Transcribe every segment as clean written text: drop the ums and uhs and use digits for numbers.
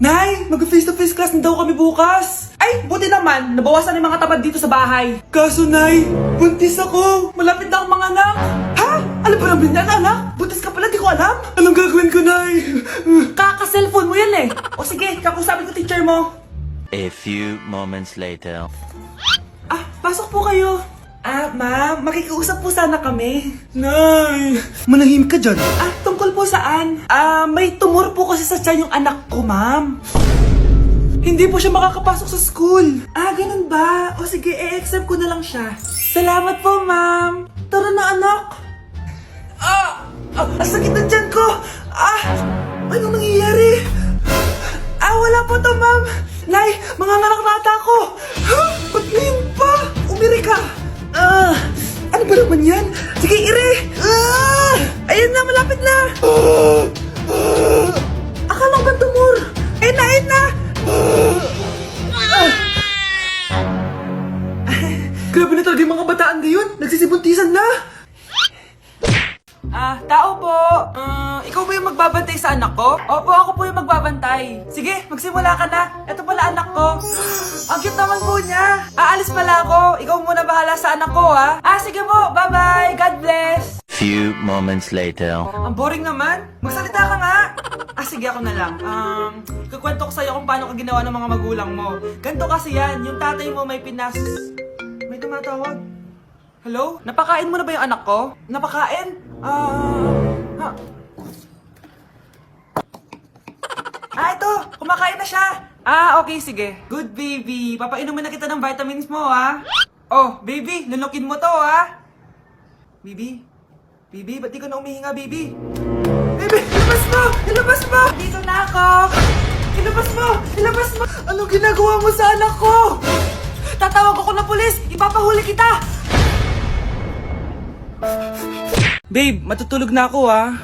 Nay, mag-face-to-face class na daw kami bukas. Ay, buti naman, nabawasan yung mga tamad dito sa bahay. Kaso, Nay, buntis ako. Malapit na akong manganak. Ha? Alam ba namin yan, anak? Buntis ka pala, di ko alam. Anong gagawin ko, Nay? Kaka-cellphone mo yan eh. O sige, kakusapin ko teacher mo. A few moments later. Ah, pasok po kayo. Ah, ma'am, makikiusap po sana kami. Nay, manahim ka dyan. Ah, tungkol po saan? Ah, may tumor po kasi sa tiyan yung anak ko, ma'am. Hindi po siya makakapasok sa school. Ah, ganun ba? O sige, e-exempt ko na lang siya. Salamat po, ma'am. Tara na, anak. Ang sakit ng tiyan ko. Anong nangyayari? Wala po to, ma'am. Nay, mga nata ko. Ba't ngayon pa? Umiri ka. Ano ba naman yan? Sige, ire! Ayan na, malapit na! Akala ko ba tumor? Ayun na, ayun na! Grabe na talaga yung mga bataan ngayon! Nagsisibuntisan na! Tao po! Ikaw ba yung magbabantay sa anak ko? Opo, ako po yung magbabantay. Sige, magsimula ka na. Ito pala anak ko. Ang cute naman po niya. Aalis pala ako. Ikaw muna bahala sa anak ko, ha? Sige po, bye-bye. God bless. Few moments later. Ang boring naman. Magsalita ka nga. Sige, ako na lang. Kukwento ko sa'yo kung paano ka ginawa ng mga magulang mo. Ganto kasi yan. Yung tatay mo may May tumatawag. Hello? Napakain mo na ba yung anak ko? Napakain? Ito! Kumakain na siya! Okay, sige. Good, baby. Papainumin na kita ng vitamins mo, ha? Oh, baby, lunukin mo to, ha? Baby? Baby, ba't di ka na umihinga, baby? Baby, ilabas mo! Ilabas mo! Dito na ako! Ilabas mo! Ilabas mo! Anong ginagawa mo sa anak ko? Tatawag ako ng pulis! Ipapahuli kita! Babe, matutulog na ako, ha?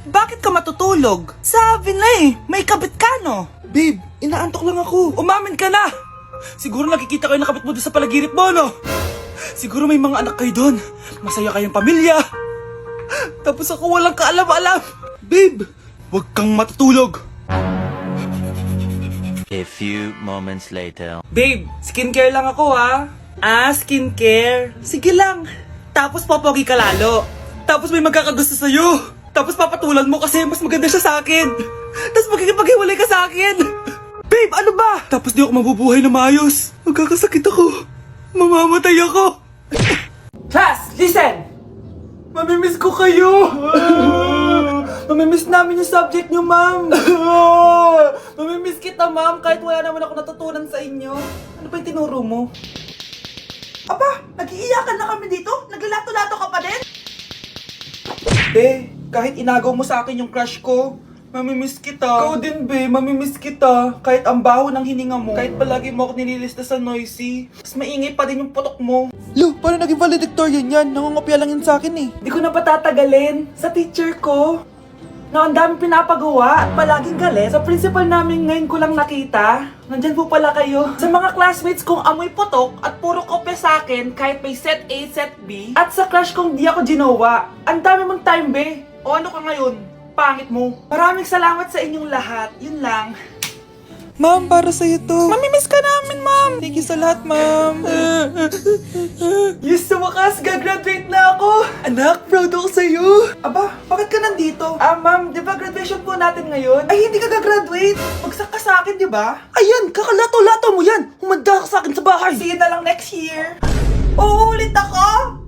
Bakit ka matutulog? Sabi na may kabit ka, no? Babe, inaantok lang ako. Umamin ka na! Siguro nakikita ko yung nakabit mo doon sa palagirit mo, no? Siguro may mga anak kayo doon. Masaya kayong pamilya. Tapos ako walang kaalam-alam. Babe, huwag kang matutulog. A few moments later. Babe, skincare lang ako, ha? Skincare. Sige lang. Tapos popogi ka lalo. Tapos may magkakagusto sa'yo. Tapos papatulan mo kasi mas maganda siya sa akin. Tapos magkikipaghiwalay ka sa akin. Babe, ano ba? Tapos di ako mabubuhay na maayos. Magkakasakit ako. Mamamatay ako. Class, listen! Mamimiss ko kayo. Mamimiss namin yung subject nyo, ma'am. Mamimiss kita, ma'am, kahit wala naman ako natutunan sa inyo. Ano ba yung tinuro mo? Aba, nag-iiyakan na kami dito? Naglalato-lato ka pa din? Be, kahit inagaw mo sa akin yung crush ko, mamimiss kita. Ikaw din, be, mamimiss kita. Kahit ang baho ng hininga mo, kahit palagi mo ako nililista sa noisy, mas maingay pa din yung putok mo. Lo, paano naging valedictorian yan? Nangungopia lang yun sa akin eh. Di ko na patatagalin sa teacher ko na ang daming pinapagawa at palaging galit. Sa principal namin ngayon ko lang nakita. Nandyan po pala kayo. Sa mga classmates kong amoy putok at puro kopya sa akin kahit may set A, set B. At sa crush kong di ako ginawa. Ang dami mong time, be. O ano ka ngayon? Pangit mo. Maraming salamat sa inyong lahat. Yun lang. Ma'am, para sa'yo to. Mamimiss ka namin, ma'am. Thank you sa lahat, ma'am. Yes, sa wakas, gagraduate na ako. Anak, proud ako sa'yo. Aba, bakit ka nandito? Ma'am, di ba graduation po natin ngayon? Ay, hindi ka gagraduate. Bagsak ka sa akin, di ba? Ayan, kakalato-lato mo yan. Humanda ka sa akin sa bahay. See you na lang next year. Uulit ako?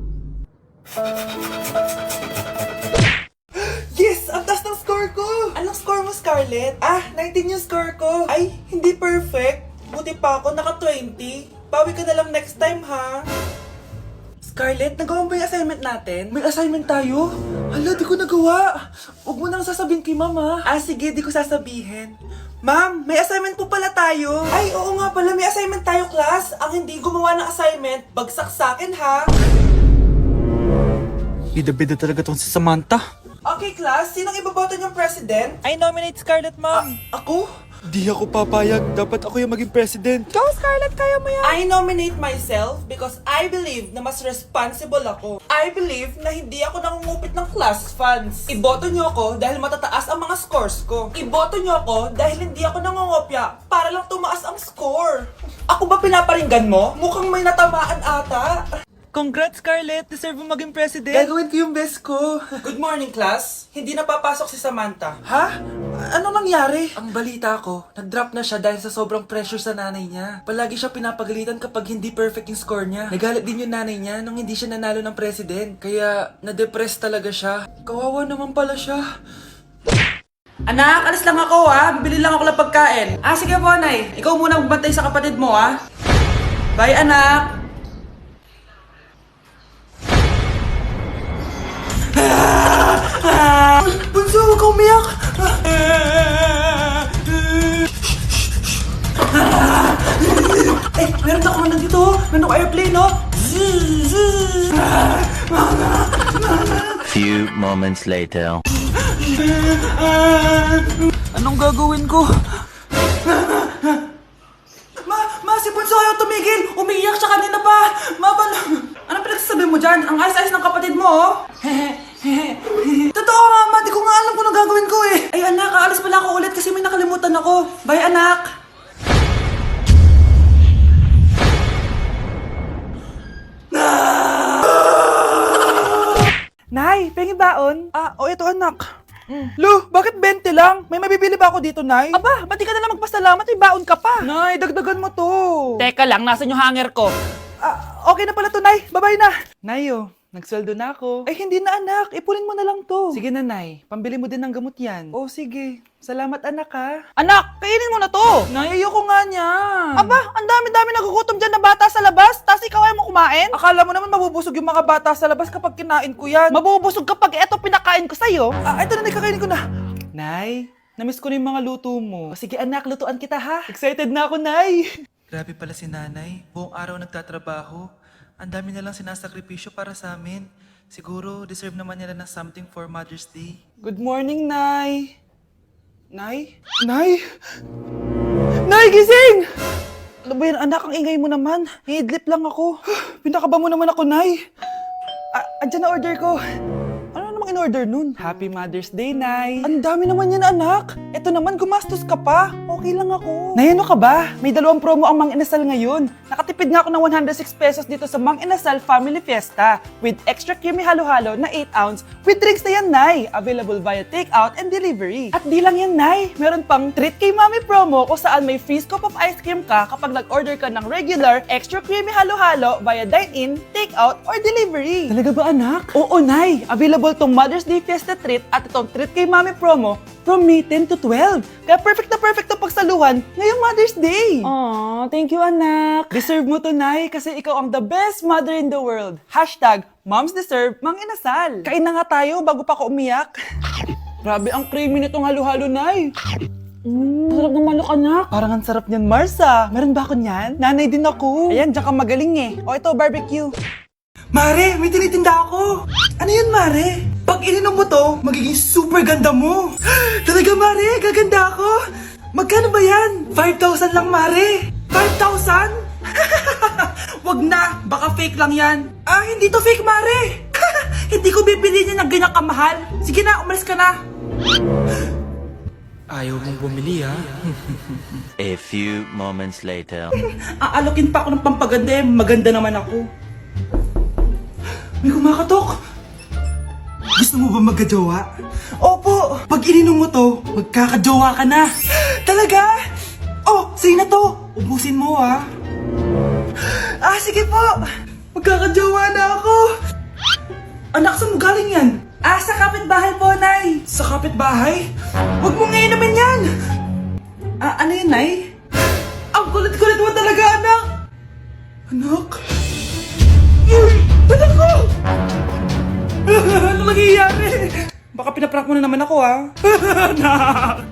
Yes! Ang taas ng score ko! Anong score mo, Scarlett? 19 yung score ko. Ay, hindi perfect. Buti pa ako, naka 20. Bawi ka na lang next time, ha? Scarlett, nagawa mo ba yung assignment natin? May assignment tayo? Hala, di ko nagawa. Huwag mo nang sasabihin kay mama. Sige, di ko sasabihin. Ma'am, may assignment po pala tayo. Ay, oo nga pala, may assignment tayo, class. Ang hindi gumawa ng assignment, bagsak sa akin, ha? Bida-bida talaga tong si Samantha. Okay, class. Sinong iboboto niyong president? I nominate Scarlett, ma'am. Ako? Di ako papayag. Dapat ako yung maging president. Go, Scarlett! Kaya mo yan! I nominate myself because I believe na mas responsible ako. I believe na hindi ako nangungupit ng class funds. Iboto niyo ako dahil matataas ang mga scores ko. Iboto niyo ako dahil hindi ako nangungopya para lang tumaas ang score. Ako ba pinaparinggan mo? Mukhang may natamaan ata. Congrats, Scarlett! Deserve mo maging president. Gagawin ko yung best ko. Good morning, class. Hindi na papasok si Samantha. Ha? Ano nangyari? Ang balita ko, nag-drop na siya dahil sa sobrang pressure sa nanay niya. Palagi siya pinapagalitan kapag hindi perfect yung score niya. Nagalit din yung nanay niya nung hindi siya nanalo ng president. Kaya, na-depress talaga siya. Kawawa naman pala siya. Anak, alis lang ako ha. Bibili lang ako ng pagkain. Sige po, Nay. Ikaw muna magbantay sa kapatid mo ha. Bye, anak. Bunso, huwag kang umiyak! Meron ako nandito, meron ako airplane, no? Few moments later. Anong gagawin ko? Si Bunso ayaw tumigil! Umiiyak siya kanina pa! Anong pinagsasabi mo dyan? Ang ayos-ayos ng kapatid mo, oh! Totoo, Mama! Di ko nga alam kung anong gagawin ko, eh! Ay, anak! Aalis pala ako ulit kasi may nakalimutan ako! Bye, anak! Nay, pengi baon? Ito, anak. Lo, bakit 20 lang? May mabibili ba ako dito, Nay? Aba, ba't di ka na lang magpasalamat? May baon ka pa. Nay, dagdagan mo to. Teka lang, nasan yung hanger ko? Okay na pala to, Nay. Bye-bye na. Nay, nagsweldo na ako. Ay, hindi na, anak. Ipunin mo na lang to. Sige na, Nay. Pambili mo din ng gamot yan. Sige. Salamat, anak, ha. Anak, kainin mo na to. Nay, ayoko nga niyan. Aba, ang dami-dami nagugutom dyan na bata sa labas. Tapos ikaw ay mo kumain? Akala mo naman mabubusog yung mga bata sa labas kapag kinain ko yan. Mabubusog kapag eto pinakain ko sa'yo. Ito na, kakainin ko na. Nay, namiss ko na yung mga luto mo. Sige, anak, lutuan kita, ha. Excited na ako, Nay. Grabe pala si nanay. Buong araw nagtatrabaho. Ang dami na lang sinasakripisyo para sa amin. Siguro, deserve naman nila ng something for Mother's Day. Good morning, Nay. Nay? Nay? Nay, gising! Ano ba yan, anak? Ang ingay mo naman. Hihidlip lang ako. Pinakaba mo naman ako, Nay. Andyan na order ko. Ano namang in-order nun? Happy Mother's Day, Nay. Ang dami naman yan, anak. Ito naman, gumastos ka pa. Okay lang ako. Nay, ano ka ba? May 2 promo ang Mang Inasal ngayon. Nakatipid nga ako ng 106 pesos dito sa Mang Inasal Family Fiesta with extra creamy halo-halo na 8 ounce with drinks na yan, Nay. Available via takeout and delivery. At di lang yan, Nay. Meron pang Treat kay Mami promo kung saan may free scoop of ice cream ka kapag nag-order ka ng regular extra creamy halo-halo via dine-in, takeout, or delivery. Talaga ba, anak? Oo, Nay. Available tong Mother's Day Fiesta Treat at itong Treat kay Mami promo from May 10 to 12. Kaya perfect na pagsaluhan ngayong Mother's Day. Aww, thank you, anak. Deserve mo to, Nay, kasi ikaw ang the best mother in the world. #Moms deserve Mang Inasal. Kain na nga tayo bago pa ako umiyak. Grabe ang creamy nitong halo-halo, Nay. Sarap ng manok, anak. Parang ang sarap niyan, Marsa. Meron ba ako niyan? Nanay din ako. Ayan, diyan ka magaling eh. Ito, barbecue. Mare, may tinitinda ako. Ano yun, Mare? Pag ininom mo to, magiging super ganda mo. Talaga, Mare, gaganda ako. Magkano ba yan? 5,000 lang, Mare. 5,000? Wag na, baka fake lang yan. Hindi to fake, Mare. Hindi ko bibili niya ng ganyan kamahal. Sige na, umalis ka na. Ayaw mong bumili, ha? A few moments later. Aalokin pa ako ng pampaganda eh. Maganda naman ako. May kumakatok. Gusto mo ba magkajowa? Opo! Pag ininom mo to, magkakajowa ka na. Talaga? Sa'yo na to. Ubusin mo, ha? Sige po. Magkakajowa na ako. Anak, saan mo galing yan? Sa kapitbahay po, Nay. Sa kapitbahay? Huwag mo ngayon naman yan. Ano yun, Nay? Ang kulit-kulit mo talaga, anak. Anak? Uy! Anak ko! Ano nangyayari? Baka pinaprank mo na naman ako, ha? Anak!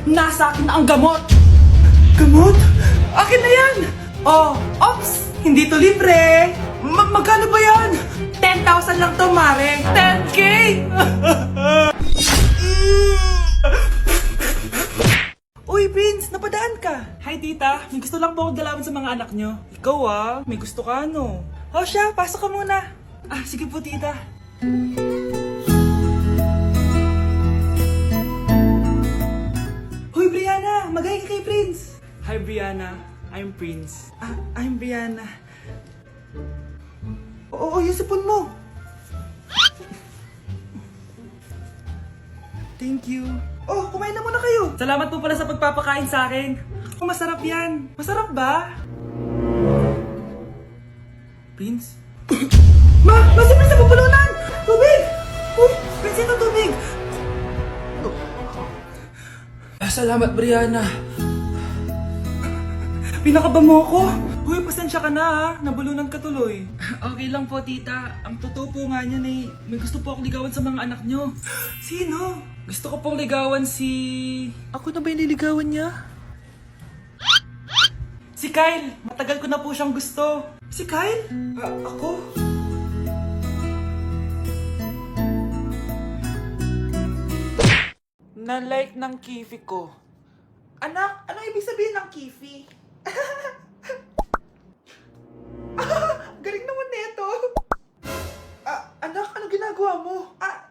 Nasa akin na ang gamot! Gamot? Akin na yan! Ops! Hindi to libre! Magkano ba yan? 10,000 lang to, Mare. 10K! Uy, Prince, napadaan ka. Hi, tita. May gusto lang po akong dalawan sa mga anak nyo. Ikaw may gusto ka, no? O siya, pasok ka muna. Ah, sige po, tita. Hoy, Brianna! Magay ka kay Prince! Hi, Brianna. I'm Prince. I'm Brianna. Oo, yung sipon mo. Thank you. Oh, kumain na muna kayo. Salamat po pala sa pagpapakain sa akin. Oh, masarap yan. Masarap ba? Prince? Ma! Si Prince na pupulunan! Tubig! Uy! Prince, ito tubig! Salamat, Brianna. Pinakaba mo ako? Uy, pasensya ka na ha. Nabulunan ka tuloy. Okay lang po, tita. Ang totoo po nga niyan may gusto po akong ligawan sa mga anak nyo. Sino? Gusto ko pong ligawan si... Ako na ba yung niligawan niya? Si Kyle. Matagal ko na po siyang gusto. Si Kyle? Ako? Na-like ng kifi ko. Anak, anong ibig sabihin ng kifi? Galing naman nito. Anak, ano ginagawa mo?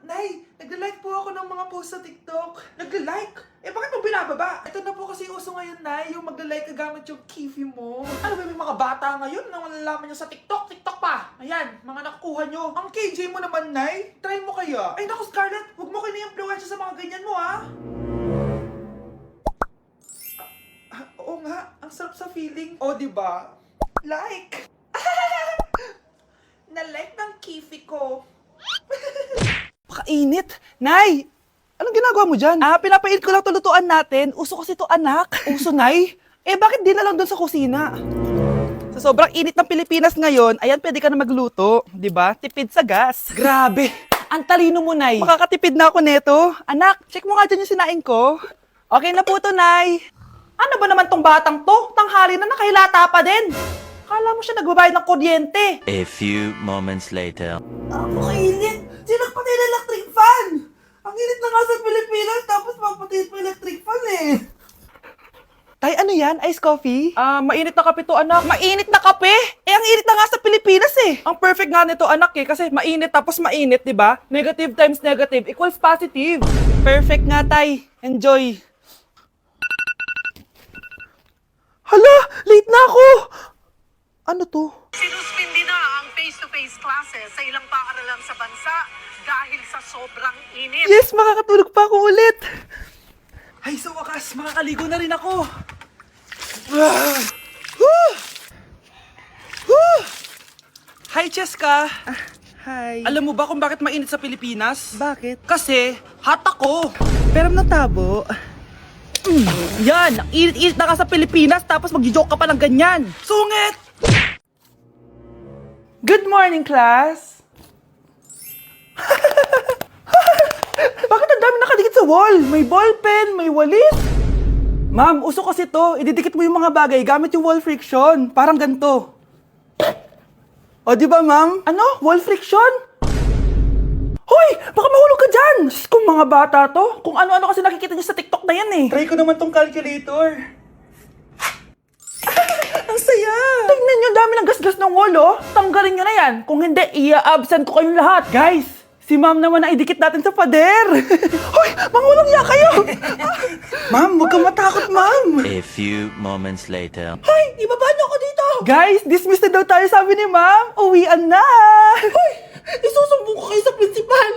Nay, nagla-like po ako ng mga post sa TikTok. Nagla-like? Bakit mo binababa? Ito na po kasi uso ngayon, Nay, yung magla-like ka gamit yung kifi mo. Ano ba yung mga bata ngayon na malalaman nyo sa TikTok? TikTok pa! Ayan, mga nakukuha nyo. Ang KJ mo naman, Nay. Try mo kaya? Ay naku, Scarlett, huwag mo kini-influensya sa mga ganyan mo, ha? Oo nga, ang sarap sa feeling. O, diba? Like! Na-like ng kifi ko. Pakainit! Nay! Anong ginagawa mo dyan? Pinapainit ko lang to lutuan natin. Uso kasi to, anak. Uso, Nay? Bakit di na lang doon sa kusina? Sa sobrang init ng Pilipinas ngayon, ayan, pwede ka na magluto. Diba? Tipid sa gas. Grabe! Ang talino mo, Nay. Makakatipid na ako neto. Anak, check mo nga dyan yung sinaing ko. Okay na po to, Nay. Ano ba naman tong batang to? Tanghali na nakahilata pa din. Kala mo siya nagbabayad ng kuryente. A few moments later. Ang init! Sinakpatay na electric fan! Ang init na nga sa Pilipinas, tapos papatayin pa electric fan Tay, ano yan? Ice coffee? Mainit na kape to, anak. Mainit na kape? Ang init na nga sa Pilipinas Ang perfect nga nito, anak kasi mainit tapos mainit, di ba? Negative times negative equals positive. Perfect nga, Tay. Enjoy. Hala! Late na ako! Ano to? Sinuspindi na ang face-to-face classes sa ilang paaralan sa bansa dahil sa sobrang init. Yes! Makakatulog pa ako ulit! Ay, sa wakas! Makakaligo na rin ako! Hi, Cheska! Hi. Alam mo ba kung bakit mainit sa Pilipinas? Bakit? Kasi, hot ako! Pero ng tabo. Yan! Ang init-init na ka sa Pilipinas tapos mag-joke ka pa ng ganyan! Sungit! Good morning, class! Bakit ang dami nakadikit sa wall? May ballpen, may walis. Ma'am, uso kasi to. Ididikit mo yung mga bagay gamit yung wall friction. Parang ganito. O, di ba, ma'am? Ano? Wall friction? Hoy! Baka mahulog ka dyan! Kung mga bata to, kung ano-ano kasi nakikita niyo sa TikTok na yan Try ko naman tong calculator. Ang saya! Tingnan niyo, dami ng gasgas ng wall, Tanggalin niyo na yan. Kung hindi, i-absent ko kayong lahat. Guys, si ma'am naman ang idikit natin sa pader. Hoy! Mangulong niya kayo! Ma'am, huwag kang matakot, ma'am. A few moments later. Hoy! Ibaba niyo ako dito! Guys, dismissed na daw tayo, sabi ni ma'am. Uwian na! Hoy! Isusumbong ko kayo sa principal!